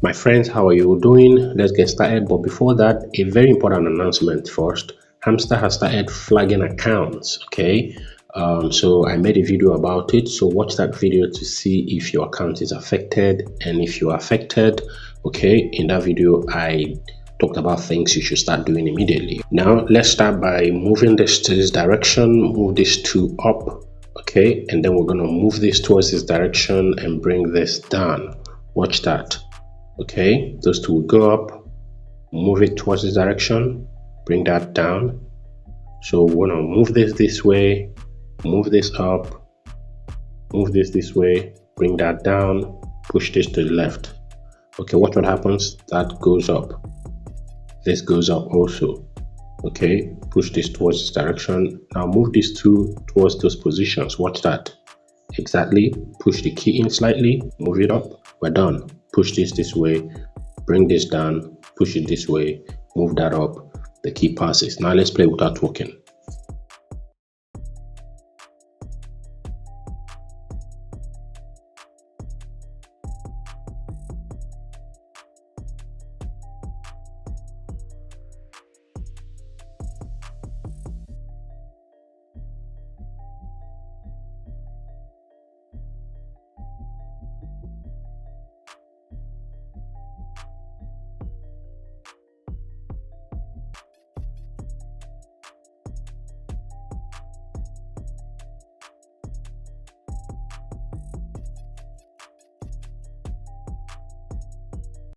My friends, how are you doing? Let's get started. But before that, a very important announcement first. Hamster has started flagging accounts. Okay. So I made a video about it. So watch that video to see if your account is affected. And if you are affected, okay, in that video, I talked about things you should start doing immediately. Now, let's start by moving this to this direction, move this two up. Okay. And then we're going to move this towards this direction and bring this down. Watch that. Okay, those two will go up, move it towards this direction, bring that down. So we're gonna move this way, move this up, move this way, bring that down, push this to the left. Okay, watch what happens. That goes up. This goes up also. Okay, push this towards this direction. Now move these two towards those positions. Watch that. Exactly. Push the key in slightly, move it up. We're done. Push this way, bring this down, push it this way, move that up. The key passes. Now let's play without talking.